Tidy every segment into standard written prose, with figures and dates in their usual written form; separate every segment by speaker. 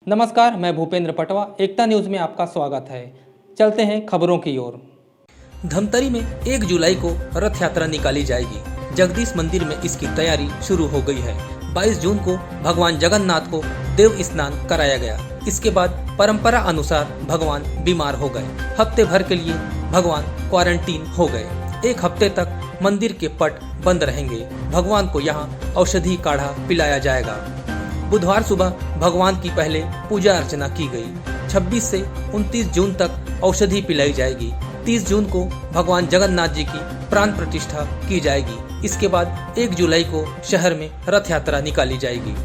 Speaker 1: नमस्कार, मैं भूपेंद्र पटवा। एकता न्यूज में आपका स्वागत है। चलते हैं खबरों की ओर। धमतरी में 1 जुलाई को रथ यात्रा निकाली जाएगी। जगदीश मंदिर में इसकी तैयारी शुरू हो गई है। 22 जून को भगवान जगन्नाथ को देव स्नान कराया गया। इसके बाद परंपरा अनुसार भगवान बीमार हो गए। हफ्ते भर के लिए भगवान क्वारंटीन हो गए। 1 हफ्ते तक मंदिर के पट बंद रहेंगे। भगवान को यहाँ औषधि काढ़ा पिलाया जाएगा। बुधवार सुबह भगवान की पहले पूजा अर्चना की गई। 26 से 29 जून तक औषधि पिलाई जाएगी। 30 जून को भगवान जगन्नाथ जी की प्राण प्रतिष्ठा की जाएगी। इसके बाद 1 जुलाई को शहर में रथ यात्रा निकाली जाएगी।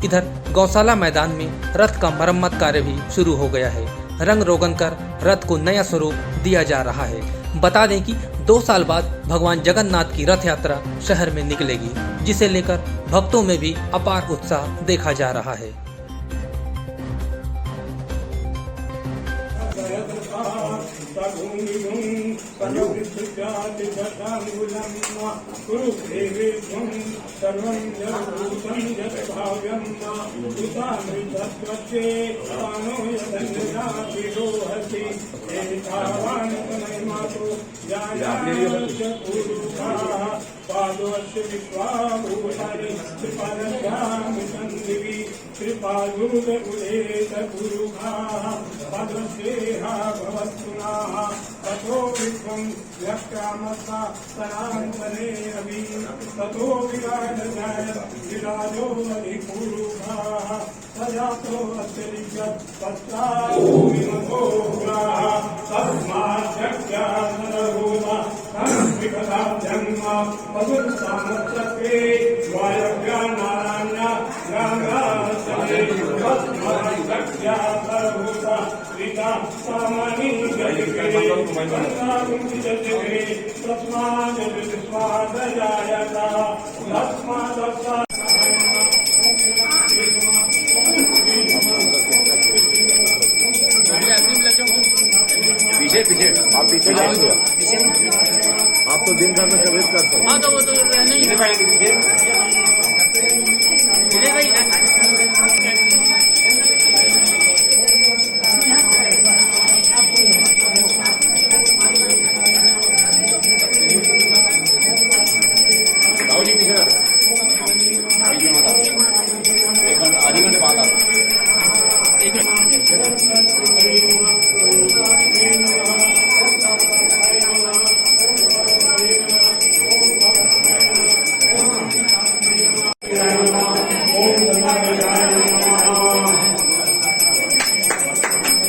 Speaker 1: इधर गौशाला मैदान में रथ का मरम्मत कार्य भी शुरू हो गया है। रंग रोगन कर रथ को नया स्वरूप दिया जा रहा है। बता दें कि 2 साल बाद भगवान जगन्नाथ की रथ यात्रा शहर में निकलेगी, जिसे लेकर भक्तों में भी अपार उत्साह देखा जा रहा है।
Speaker 2: ततो विश्वं व्यक्रामस्ता सनातने अभि ततो विराजो अधिपुरुषः सजातो अत्यधिक तत्रातो विमतो ग्राः तस्माद्यक्ष्या नरभूमा संस्कृता जन्म पदुत्सामत्सके वायव्या नारायण्या गंगासने तस्माद्यक्ष्या नरभूता विदा सामानि जयके गंगाकुंति जयके तस्माद् विश्वासजायता तस्माद्
Speaker 3: पीछे आप पीछे जाएंगे। आप तो दिन भर में सर्विस करते हो। हाँ तो वो तो नहीं जी पीछे आधे घंटे बाद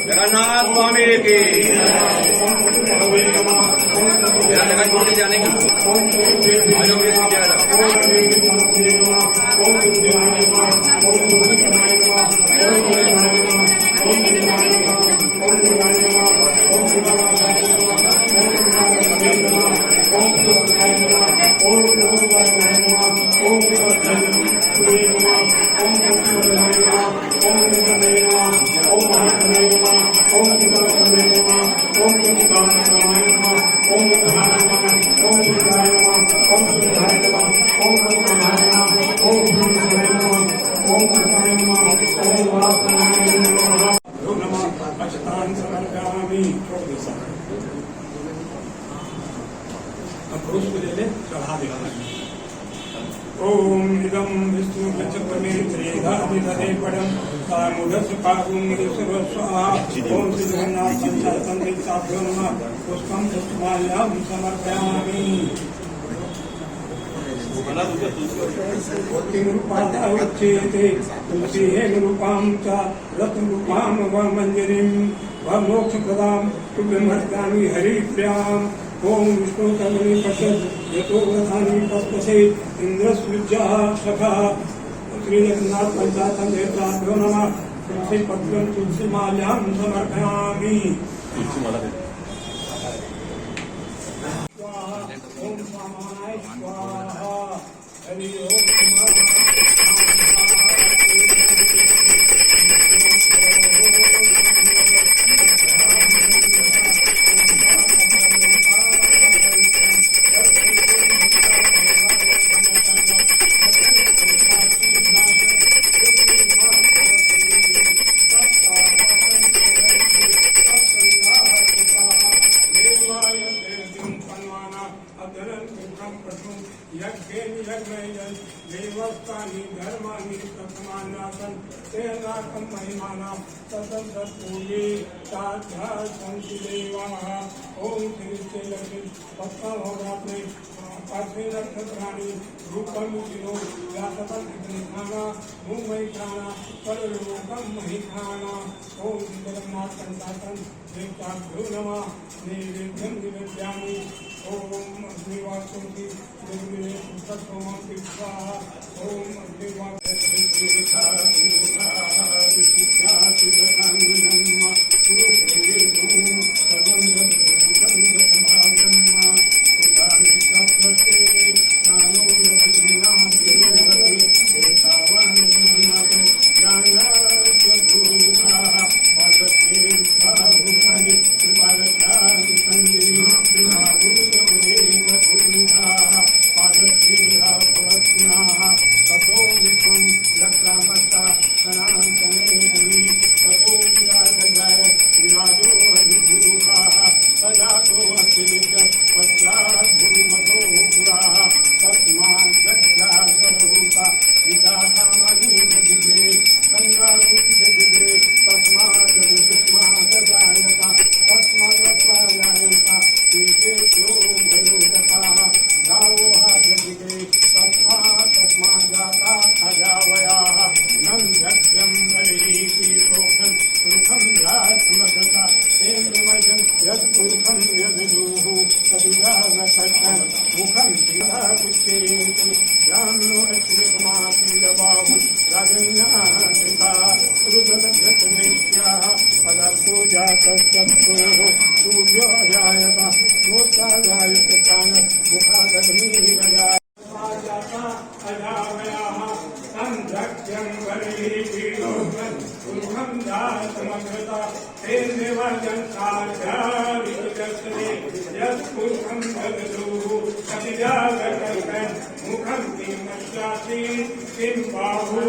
Speaker 3: जगन्नाथ स्वामी की छोटी जाने की
Speaker 2: ओम इदं विष्णु चक्रमे त्रेधादिदे पदं सामुदस्य पागुंगिसर्वस्वाहा ओम श्री जगन्नाथ संचालकं देवताभ्यो नमः पुष्पं पुष्पमाल्यां समर्पयामि। भक्तिरूपादावच्येते तुलसी हेमरूपां च रत्नरूपां वमञ्जरीं वमोक्षप्रदां तुभ्यमर्पयामि हरिप्रियाम्। ओम विष्णु तमनि पश्यत् यतो रथानि पस्पसे इंद्रस्विज्यः सखः श्री जगन्नाथ पंचायतं देवताभ्यो नमः तुलसी पत्रं तुलसी माल्यां समर्पयामि। ओम स्वामाय स्वाहा हरि ओम। तेनाकं महिमानां ततं तत्पूजे साध्या सन्ति देवाः ॐ श्री लक्ष्मी पद्मभवरात्रे पार्श्वे नक्षत्राणि रूपं शिरो व्यासपं विघ्नाना भूमैषाणा परलोकं महिषाणा ॐ जगन्नाथ कंसातं देवताभ्यो नमः नैवेद्यं निवेदयामि ॐ अग्निवासुकी देवी पुष्पसोमं स्वाहा ॐ मुखं किं पश्याति किं बाहु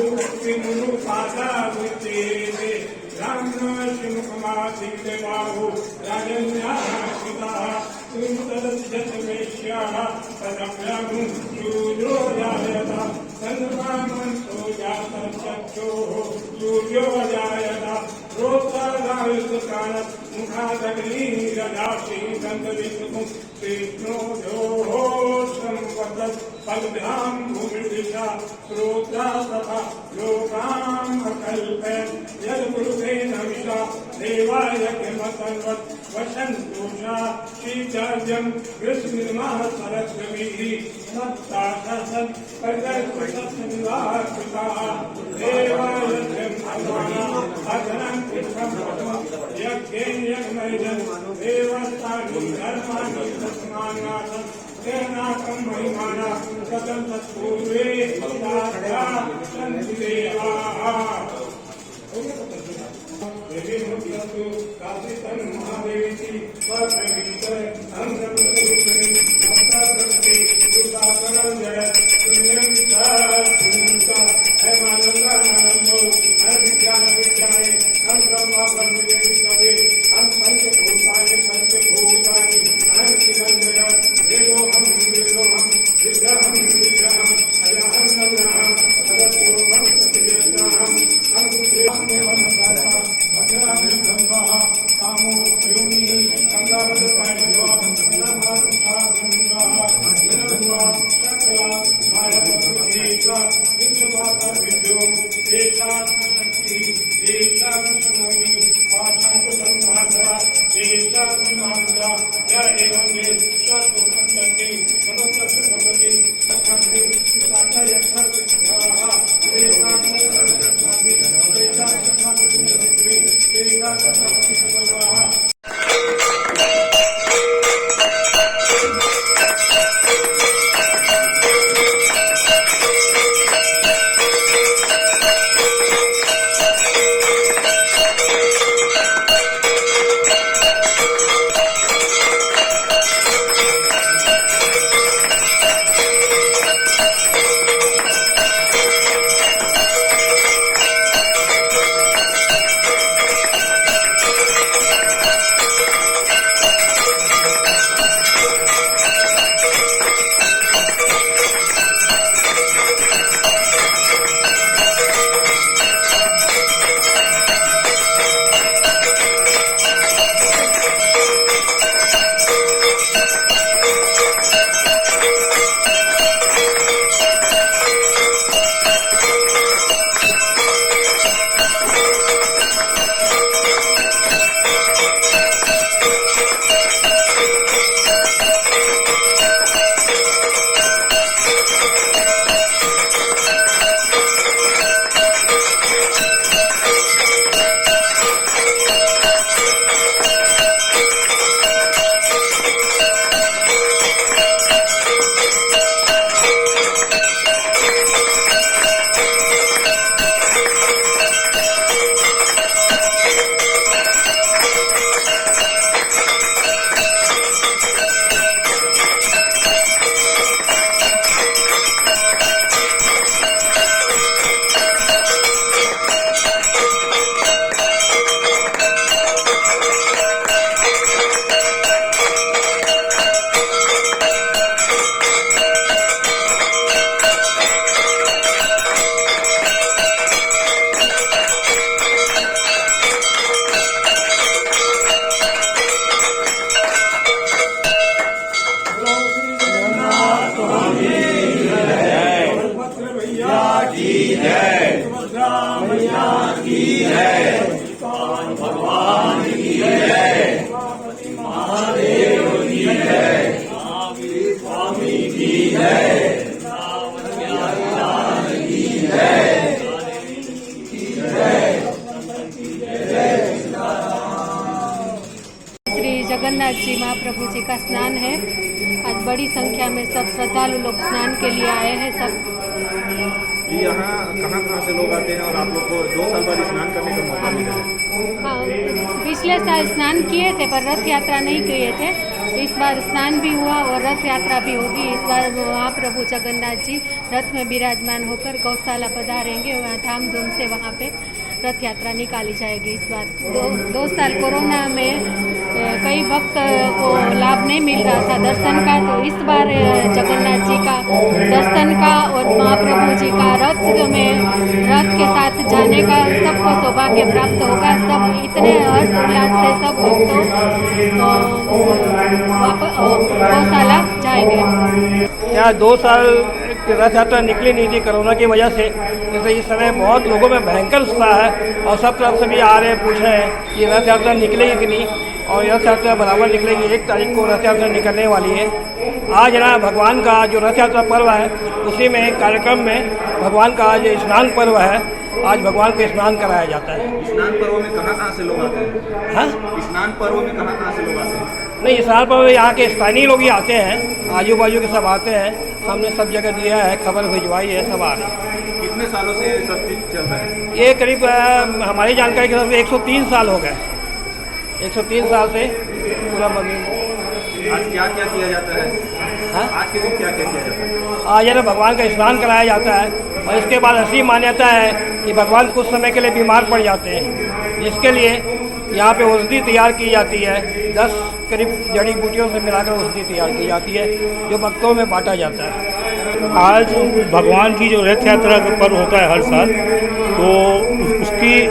Speaker 2: किमुनुपादा विचेते रामनाशिमुखमासीते बाहु राजन्यासितः किं तदध्यतमेष्याः तदभ्यागुं सूर्यो जायत सर्वामन्तो जातश्चक्षुः सूर्यो जायत रोत्तरायुष्काल मुखादग्निरदासी गन्धविष्णुं कृष्णोजोः संवदत् पद्भ्यां भूमिर्दिशा श्रोत्रा तथा लोकाम् अकल्पयन् यद्पुरुषेण विशा देवाय किमतन्वत् वसन्तोषा शीतर्जं विस्मिर्मः सरस्वतीः सत्तासत् प्रकल्पसत्संवाकृताः देवाय किमतन्वना अधनं कृष्णं यज्ञेन यज्ञमयजन् देवस्तानि धर्माणि तस्मान्नाथम् तेनाकं महिमाना कथं तत्पूर्वे साध्या सन्ति देवाः देवीमुख्यस्तु काशितं महादेवीति स्वप्रगीतय अङ्गमुखरूपिणी भक्तासक्ति दुर्गाकरं जयत् पुण्यं च हेमानन्दानन्दो अविद्यानविद्याय हम ब्रह्माब्रह्मवेदि कवे हम पंचभूतानि पंचभूतानि अनन्तिनं जगत् वेदोऽहं विग्रहं अजहं नवरहं अगत्योऽहं सत्यज्ञाहं हम देवामेव नमः भद्राभिर्ब्रह्मः कामो योनिः कमलावदपायः नमः स्वाहा गङ्गा सकला
Speaker 4: जगन्नाथ जी महाप्रभु जी का स्नान है। आज बड़ी संख्या में सब श्रद्धालु लोग स्नान के लिए आए हैं। सब
Speaker 5: यहाँ कहाँ से लोग आते हैं और आप लोग को 2 साल बाद स्नान करने का मौका मिला है?
Speaker 4: हाँ, पिछले साल स्नान किए थे पर रथ यात्रा नहीं किए थे। इस बार स्नान भी हुआ और रथ यात्रा भी होगी। इस बार महाप्रभु जगन्नाथ जी रथ में विराजमान होकर गौशाला पधारेंगे। वहाँ धामधूम से वहाँ पे रथ यात्रा निकाली जाएगी। इस बार 2 साल कोरोना में कई भक्त को लाभ नहीं मिल रहा था दर्शन का, तो इस बार जगन्नाथ जी का दर्शन का और महाप्रभु जी का रथ के साथ जाने का सबको सौभाग्य प्राप्त होगा। सब इतने हर्ष उल्लास से सब गौशाला जाएंगे।
Speaker 6: यहाँ 2 साल रथ यात्रा निकली नहीं थी कोरोना की वजह से, जैसे इस समय बहुत लोगों में भयंकर उत्साह है और सब तरफ से भी आ रहे हैं, पूछ रहे हैं कि रथ यात्रा निकलेगी कि नहीं। और रथ यात्रा बराबर निकलेगी। 1 तारीख को रथ यात्रा निकलने वाली है। आज ना भगवान का जो रथ यात्रा पर्व है उसी में कार्यक्रम में भगवान का आज स्नान पर्व है। आज भगवान को स्नान कराया जाता है।
Speaker 5: स्नान पर्व में कहाँ से लोग आते हैं?
Speaker 6: हाँ,
Speaker 5: स्नान पर्व में कहाँ से लोग आते हैं?
Speaker 6: नहीं, स्नान पर्व में यहाँ के स्थानीय लोग ही आते हैं, आजू बाजू के सब आते हैं। हमने सब जगह दिया है, खबर भिजवाई है, सब आ रहे हैं।
Speaker 5: कितने सालों से सब चीज चल रहा है?
Speaker 6: ये करीब हमारी जानकारी के हिसाब से 103 साल हो गए। 103 साल से पूरा मंदिर।
Speaker 5: आज क्या क्या किया जाता है?
Speaker 6: हाँ,
Speaker 5: आज के दिन क्या क्या किया जाता है?
Speaker 6: आज है ना भगवान का स्नान कराया जाता है और इसके बाद ऐसी मान्यता है कि भगवान कुछ समय के लिए बीमार पड़ जाते हैं, जिसके लिए यहाँ पे औषधि तैयार की जाती है। 10 करीब जड़ी बूटियों से मिलाकर औषधि तैयार की जाती है जो भक्तों में बांटा जाता है।
Speaker 7: आज भगवान की जो रथ यात्रा का पर्व होता है हर साल, तो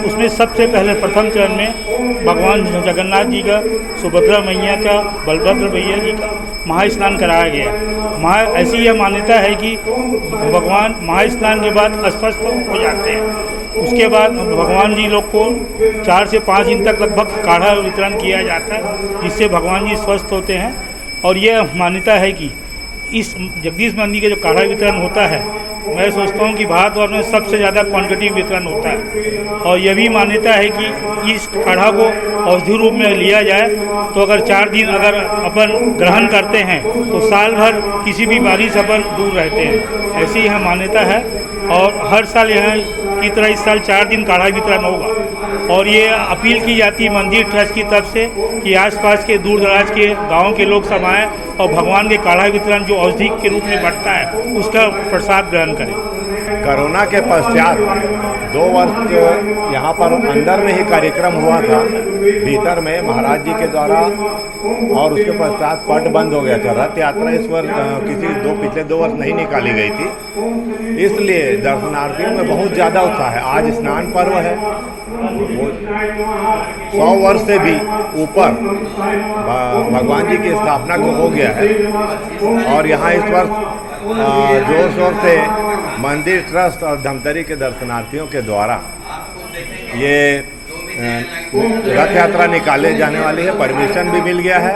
Speaker 7: उसमें सबसे पहले प्रथम चरण में भगवान जगन्नाथ जी का, सुभद्रा मैया का, बलभद्र भैया जी का महास्नान कराया गया। ऐसी यह मान्यता है कि भगवान महास्नान के बाद अस्वस्थ हो जाते हैं। उसके बाद भगवान जी लोग को 4 से 5 दिन तक लगभग काढ़ा वितरण किया जाता है, जिससे भगवान जी स्वस्थ होते हैं। और यह मान्यता है कि इस जगदीश मंदिर के जो काढ़ा वितरण होता है, मैं सोचता हूँ कि भारतवर्ष में सबसे ज़्यादा क्वांटिटी वितरण होता है। और यह भी मान्यता है कि इस काढ़ा को औषधि रूप में लिया जाए तो अगर 4 दिन अगर अपन ग्रहण करते हैं तो साल भर किसी बीमारी से अपन दूर रहते हैं। ऐसी यह मान्यता है। और हर साल यहाँ की तरह इस साल 4 दिन काढ़ा वितरण होगा। और ये अपील की जाती है मंदिर ट्रस्ट की तरफ से कि आसपास के दूर दराज के गाँव के लोग सब आएँ और भगवान के काढ़ा वितरण जो औषधि के रूप में बढ़ता है उसका प्रसाद ग्रहण करें।
Speaker 3: कोरोना के पश्चात 2 वर्ष यहाँ पर अंदर में ही कार्यक्रम हुआ था, भीतर में महाराज जी के द्वारा, और उसके पश्चात पट बंद हो गया था। रथ यात्रा इस वर्ष पिछले 2 वर्ष नहीं निकाली गई थी, इसलिए दर्शनार्थियों में बहुत ज़्यादा उत्साह है। आज स्नान पर्व है, 100 वर्ष से भी ऊपर भगवान जी की स्थापना को हो गया है। और यहाँ इस वर्ष जोर शोर से मंदिर ट्रस्ट और धमतरी के दर्शनार्थियों के द्वारा ये रथ यात्रा निकाले जाने वाली है। परमिशन भी मिल गया है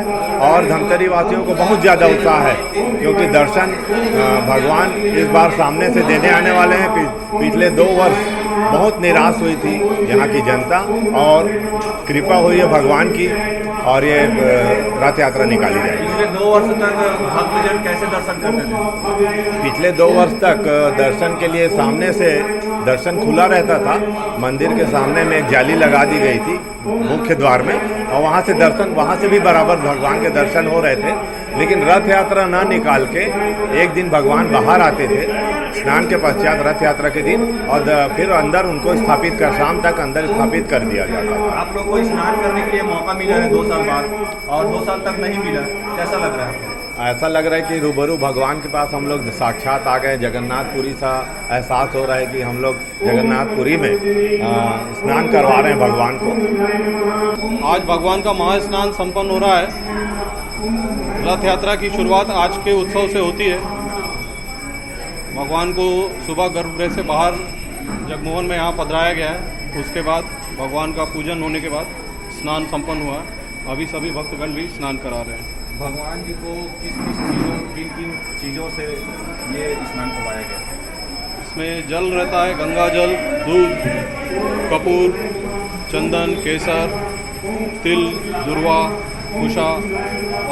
Speaker 3: और धमतरी वासियों को बहुत ज़्यादा उत्साह है, क्योंकि दर्शन भगवान इस बार सामने से देने आने वाले हैं। पिछले 2 वर्ष बहुत निराश हुई थी यहाँ की जनता, और कृपा हुई है भगवान की, और ये रथ यात्रा निकाली जाएगी।
Speaker 5: पिछले 2 वर्ष तक भक्तजन कैसे दर्शन करते थे?
Speaker 3: पिछले 2 वर्ष तक दर्शन के लिए सामने से दर्शन खुला रहता था। मंदिर के सामने में एक जाली लगा दी गई थी मुख्य द्वार में, और वहाँ से दर्शन, वहाँ से भी बराबर भगवान के दर्शन हो रहे थे। लेकिन रथ यात्रा ना निकाल के एक दिन भगवान बाहर आते थे स्नान के पश्चात, रथ यात्रा के दिन, और फिर अंदर उनको स्थापित कर, शाम तक अंदर स्थापित कर दिया जाता था।
Speaker 5: आप लोग को स्नान करने के लिए मौका मिला है 2 साल बाद, और 2 साल तक नहीं मिला, कैसा लग रहा है?
Speaker 3: ऐसा लग रहा है कि रूबरू भगवान के पास हम लोग साक्षात आ गए। जगन्नाथपुरी सा एहसास हो रहा है कि हम लोग जगन्नाथपुरी में स्नान करवा रहे हैं भगवान को।
Speaker 8: आज भगवान का महास्नान संपन्न हो रहा है। रथ यात्रा की शुरुआत आज के उत्सव से होती है। भगवान को सुबह गर्भगृह से बाहर जगमोहन में यहाँ पधराया गया है। उसके बाद भगवान का पूजन होने के बाद स्नान संपन्न हुआ। अभी सभी भक्तगण भी स्नान करा रहे हैं।
Speaker 5: भगवान जी को किन चीज़ों से ये स्नान करवाया गया?
Speaker 8: इसमें जल रहता है, गंगा जल, दूध, कपूर, चंदन, केसर, तिल, दुर्वा, कुशा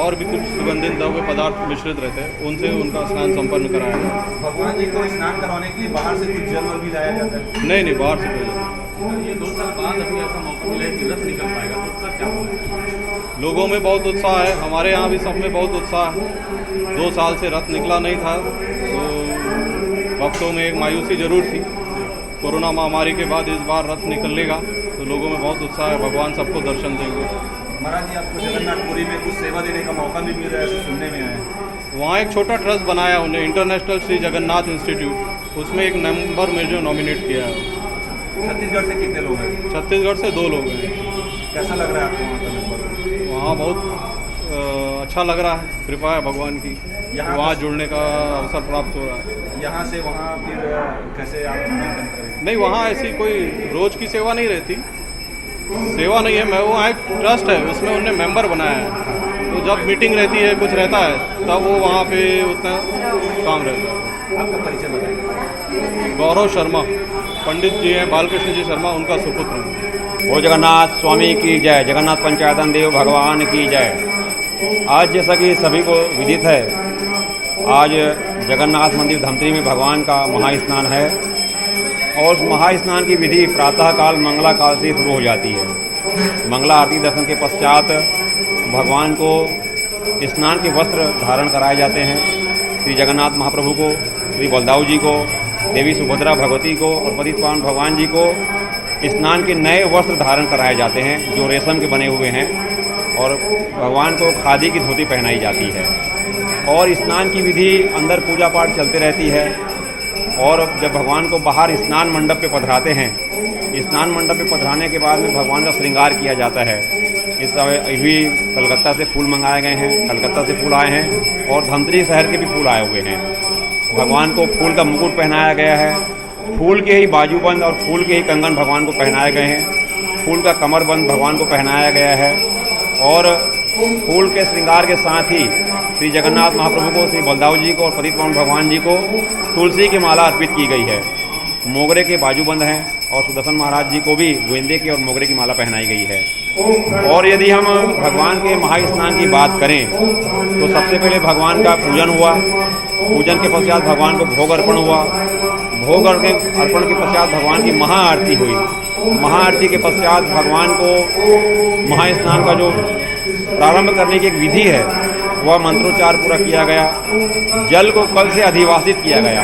Speaker 8: और भी कुछ सुगंधित द्रव्य पदार्थ मिश्रित रहते हैं, उनसे उनका स्नान संपन्न कराया जाता है।
Speaker 5: भगवान जी को स्नान करवाने के लिए बाहर से कुछ जल वल भी लाया जाता है?
Speaker 8: नहीं, बाहर से कोई जल।
Speaker 9: ये 2 साल बाद अभी ऐसा मौका मिला है कि रथ निकल पाएगा, तो उसका क्या होगा?
Speaker 8: लोगों में बहुत उत्साह है, हमारे यहाँ भी सब में बहुत उत्साह है। 2 साल से रथ निकला नहीं था, तो भक्तों में एक मायूसी जरूर थी। कोरोना महामारी के बाद इस बार रथ निकलेगा, तो लोगों में बहुत उत्साह है, भगवान सबको दर्शन देंगे।
Speaker 5: महाराज जी, आपको जगन्नाथपुरी में कुछ सेवा देने का मौका भी मिल रहा है, ऐसे सुनने में आया है।
Speaker 8: वहाँ एक छोटा ट्रस्ट बनाया उन्हें, इंटरनेशनल श्री जगन्नाथ इंस्टीट्यूट, उसमें एक नंबर में जो नॉमिनेट किया है।
Speaker 5: छत्तीसगढ़ से कितने लोग हैं?
Speaker 8: छत्तीसगढ़ से 2 लोग हैं।
Speaker 5: कैसा लग रहा है आपको वहाँ का नंबर?
Speaker 8: वहाँ बहुत अच्छा लग रहा है, कृपा है भगवान की, वहाँ जुड़ने का अवसर प्राप्त हो रहा है।
Speaker 5: यहाँ से वहाँ फिर कैसे आप मेंटेन करेंगे?
Speaker 8: नहीं, वहाँ ऐसी कोई रोज़ की सेवा नहीं रहती, सेवा नहीं है। मैं वहाँ एक ट्रस्ट है, उसमें उन्होंने मेंबर बनाया है, तो जब मीटिंग रहती है, कुछ रहता है, तब वो वहाँ पे उतना काम रहता है।
Speaker 5: आपका परिचय बताइए।
Speaker 8: गौरव शर्मा, पंडित जी हैं बालकृष्ण जी शर्मा, उनका सुपुत्र हैं।
Speaker 10: ओ जगन्नाथ स्वामी की जय, जगन्नाथ पंचायतन देव भगवान की जय। आज जैसा कि सभी को विदित है, आज जगन्नाथ मंदिर धमतरी में भगवान का महास्नान है और उस महास्नान की विधि प्रातःकाल मंगला काल से शुरू हो जाती है। मंगला आरती दर्शन के पश्चात भगवान को स्नान के वस्त्र धारण कराए जाते हैं। श्री जगन्नाथ महाप्रभु को, श्री बलदाऊ जी को, देवी सुभद्रा भगवती को और पतित पावन भगवान जी को स्नान के नए वस्त्र धारण कराए जाते हैं, जो रेशम के बने हुए हैं, और भगवान को खादी की धोती पहनाई जाती है। और स्नान की विधि अंदर पूजा पाठ चलते रहती है। और जब भगवान को बाहर स्नान मंडप पे पधराते हैं, स्नान मंडप पे पधराने के बाद में भगवान का श्रृंगार किया जाता है। इस समय अभी कलकत्ता से फूल मंगाए गए हैं, कलकत्ता से फूल आए हैं और धमतरी शहर के भी फूल आए हुए हैं। भगवान को फूल का मुकुट पहनाया गया है, फूल के ही बाजूबंद और फूल के ही कंगन भगवान को पहनाए गए हैं, फूल का कमरबंद भगवान को पहनाया गया है। और फूल के श्रृंगार के साथ ही श्री जगन्नाथ महाप्रभु को, श्री बलदाऊ जी को और पतित पावन भगवान जी को तुलसी की माला अर्पित की गई है। मोगरे के बाजूबंद हैं और सुदर्शन महाराज जी को भी गेंदे के और मोगरे की माला पहनाई गई है। और यदि हम भगवान के महास्नान की बात करें तो सबसे पहले भगवान का पूजन हुआ, पूजन के पश्चात भगवान को भोग अर्पण हुआ, भोग अर्पण के पश्चात भगवान की महाआरती हुई, महाआरती के पश्चात भगवान को महास्नान का जो प्रारंभ करने की एक विधि है वह मंत्रोच्चार पूरा किया गया। जल को कल से अधिवासित किया गया।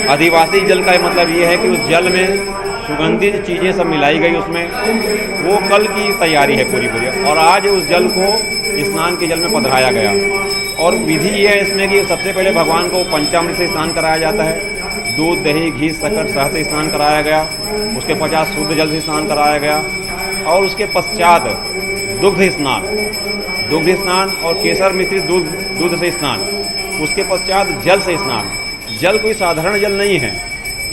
Speaker 10: अधिवासित जल का मतलब ये है कि उस जल में सुगंधित चीज़ें सब मिलाई गई, उसमें वो कल की तैयारी है पूरी। और आज उस जल को स्नान के जल में पधराया गया। और विधि ये है इसमें कि सबसे पहले भगवान को पंचामृत से स्नान कराया जाता है, दूध दही घी शक्कर शहद से स्नान कराया गया, उसके पश्चात शुद्ध जल से स्नान कराया गया और उसके पश्चात दुग्ध स्नान और केसर मिश्रित दूध से स्नान, उसके पश्चात जल से स्नान। जल कोई साधारण जल नहीं है,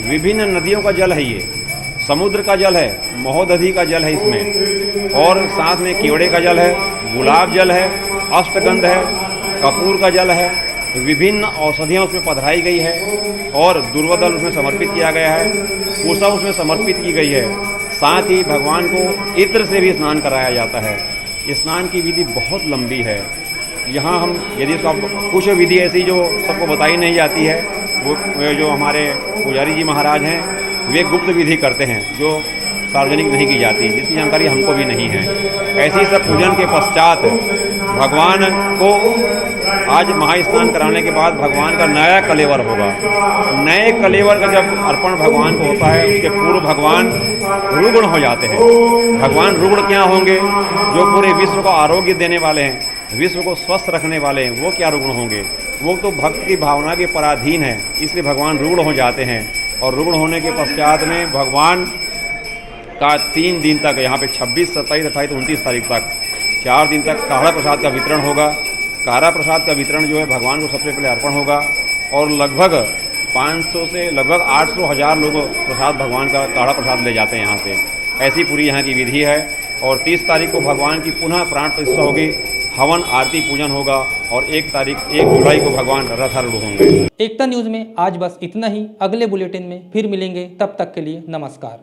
Speaker 10: विभिन्न नदियों का जल है, ये समुद्र का जल है, महोदधि का जल है इसमें, और साथ में केवड़े का जल है, गुलाब जल है, अष्टगंध है, कपूर का जल है, विभिन्न औषधियाँ उसमें पधराई गई है और दुर्वादल उसमें समर्पित किया गया है, पूसा उसमें समर्पित की गई है। साथ ही भगवान को इत्र से भी स्नान कराया जाता है। स्नान की विधि बहुत लंबी है। यहाँ हम यदि कुछ विधि ऐसी जो सबको बताई नहीं जाती है, वो जो हमारे पुजारी जी महाराज हैं वे गुप्त विधि करते हैं जो सार्वजनिक नहीं की जाती, जिसकी जानकारी हमको भी नहीं है। ऐसी सब पूजन के पश्चात भगवान को आज महास्नान कराने के बाद भगवान का नया कलेवर होगा। नए कलेवर का जब अर्पण भगवान को होता है उसके पूर्व भगवान रुग्ण हो जाते हैं। भगवान रुग्ण क्या होंगे? जो पूरे विश्व को आरोग्य देने वाले हैं, विश्व को स्वस्थ रखने वाले हैं, वो क्या रुग्ण होंगे? वो तो भक्त की भावना के पराधीन है, इसलिए भगवान रुग्ण हो जाते हैं। और रुग्ण होने के पश्चात में भगवान का 3 दिन तक, यहाँ पे 26, 27, 28, 29 तारीख तक 4 दिन तक काढ़ा प्रसाद का वितरण होगा। काढ़ा प्रसाद का वितरण जो है भगवान को सबसे पहले अर्पण होगा और लगभग 500 से लगभग 800,000 लोग प्रसाद भगवान का काढ़ा प्रसाद ले जाते हैं यहाँ से। ऐसी पूरी यहाँ की विधि है। और 30 तारीख को भगवान की पुनः प्राण प्रतिष्ठा होगी, हवन आरती पूजन होगा और 1 जुलाई को भगवान रथारूढ़ होंगे।
Speaker 1: एकता न्यूज़ में आज बस इतना ही। अगले बुलेटिन में फिर मिलेंगे, तब तक के लिए नमस्कार।